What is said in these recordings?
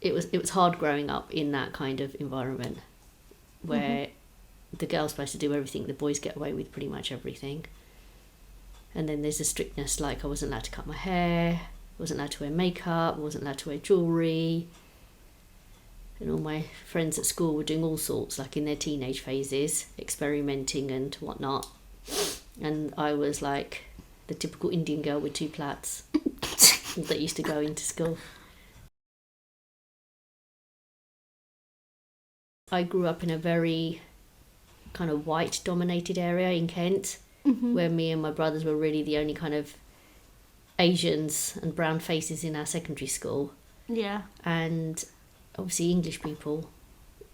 it was hard growing up in that kind of environment where the girl's supposed to do everything, the boys get away with pretty much everything. And then there's a strictness, like I wasn't allowed to cut my hair, wasn't allowed to wear makeup, wasn't allowed to wear jewellery. And all my friends at school were doing all sorts, like in their teenage phases, experimenting and whatnot. And I was like the typical Indian girl with 2 plaits that used to go into school. I grew up in a very kind of white-dominated area in Kent, where me and my brothers were really the only kind of Asians and brown faces in our secondary school. Yeah. And obviously English people,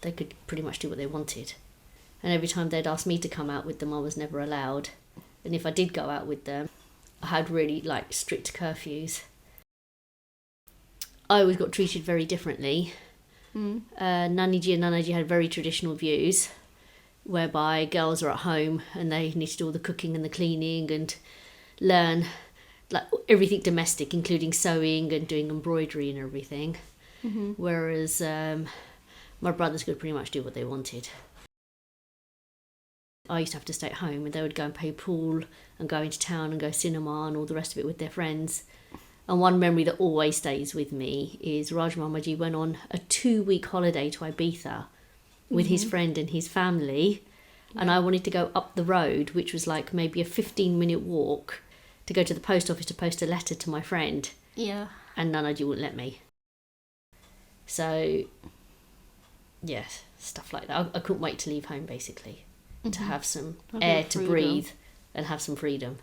they could pretty much do what they wanted. And every time they'd ask me to come out with them, I was never allowed. And if I did go out with them, I had really like strict curfews. I always got treated very differently. Naniji and Nanaji had very traditional views, whereby girls are at home and they need to do all the cooking and the cleaning and learn like everything domestic, including sewing and doing embroidery and everything. Whereas my brothers could pretty much do what they wanted. I used to have to stay at home, and they would go and play pool and go into town and go cinema and all the rest of it with their friends. And one memory that always stays with me is Raj Mamaji went on a 2-week holiday to Ibiza with his friend and his family. And I wanted to go up the road, which was like maybe a 15-minute walk, to go to the post office to post a letter to my friend. Yeah. And Nanaji wouldn't let me. So, yeah, stuff like that. I couldn't wait to leave home, basically, to have some air to breathe and have some freedom.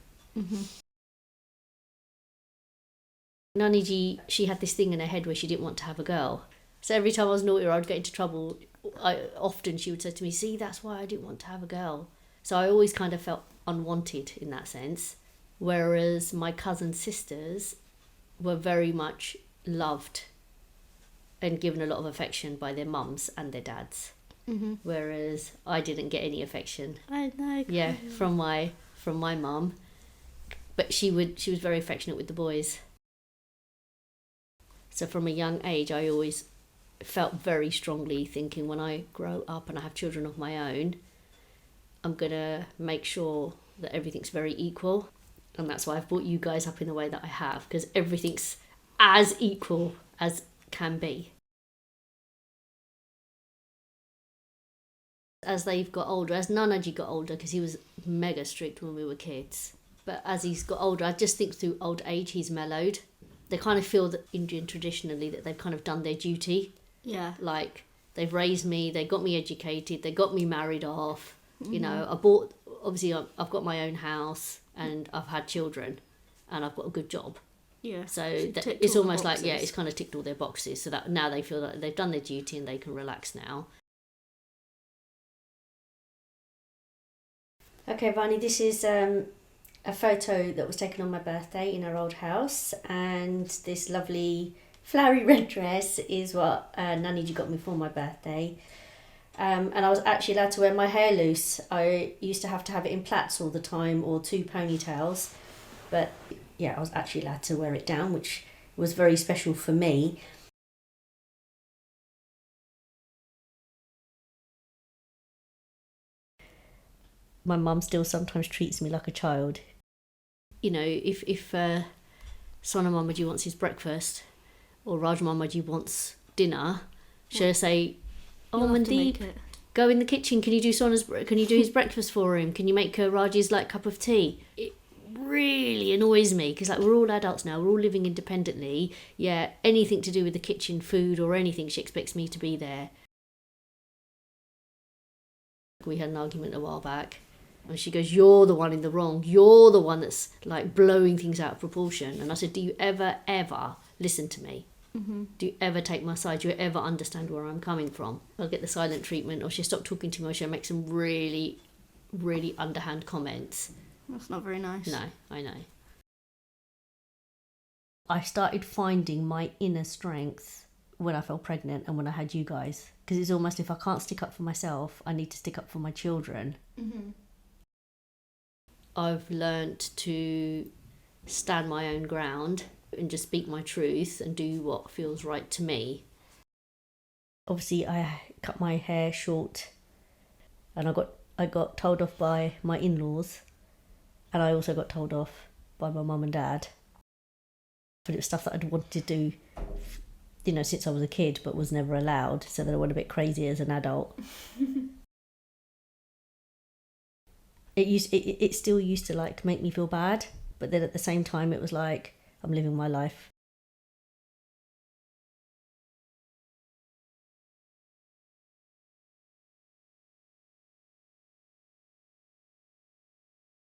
Naniji, she had this thing in her head where she didn't want to have a girl. So every time I was naughty or I'd get into trouble, often she would say to me, see, that's why I didn't want to have a girl. So I always kind of felt unwanted in that sense. Whereas my cousin sisters were very much loved and given a lot of affection by their mums and their dads. Whereas I didn't get any affection. I know. Yeah, from my mum. But she was very affectionate with the boys. So from a young age, I always felt very strongly thinking, when I grow up and I have children of my own, I'm going to make sure that everything's very equal. And that's why I've brought you guys up in the way that I have, because everything's as equal as can be. As they've got older, as Nanaji got older, because he was mega strict when we were kids, but as he's got older, I just think through old age he's mellowed. They kind of feel that Indian traditionally that they've kind of done their duty. Yeah. Like, they've raised me, they got me educated, they got me married off. You know, obviously I've got my own house and I've had children and I've got a good job. Yeah. So it's almost like, yeah, it's kind of ticked all their boxes, so that now they feel that they've done their duty and they can relax now. Okay, Vani, this is a photo that was taken on my birthday in our old house, and this lovely flowery red dress is what Naniji got me for my birthday. And I was actually allowed to wear my hair loose. I used to have it in plaits all the time, or 2 ponytails, but yeah, I was actually allowed to wear it down, which was very special for me. My mum still sometimes treats me like a child. You know, if Sona Mamaji wants his breakfast or Raj Mamaji wants dinner, she'll say, "Oh, Mandeep, go in the kitchen. Can you do his breakfast for him? Can you make Raj's like cup of tea?" It really annoys me because like we're all adults now, we're all living independently. Yeah, anything to do with the kitchen, food or anything, she expects me to be there. We had an argument a while back. And she goes, "You're the one in the wrong. You're the one that's like blowing things out of proportion." And I said, "Do you ever listen to me? Do you ever take my side? Do you ever understand where I'm coming from?" I'll get the silent treatment, or she'll stop talking to me, or she'll make some really, really underhand comments. That's not very nice. No, I know. I started finding my inner strength when I fell pregnant and when I had you guys. Because it's almost, if I can't stick up for myself, I need to stick up for my children. I've learnt to stand my own ground and just speak my truth and do what feels right to me. obviously I cut my hair short, and I got told off by my in-laws, and I also got told off by my mum and dad. But it was stuff that I'd wanted to do, since I was a kid, but was never allowed. So then I went a bit crazy as an adult. It still used to like make me feel bad, but then at the same time it was like I'm living my life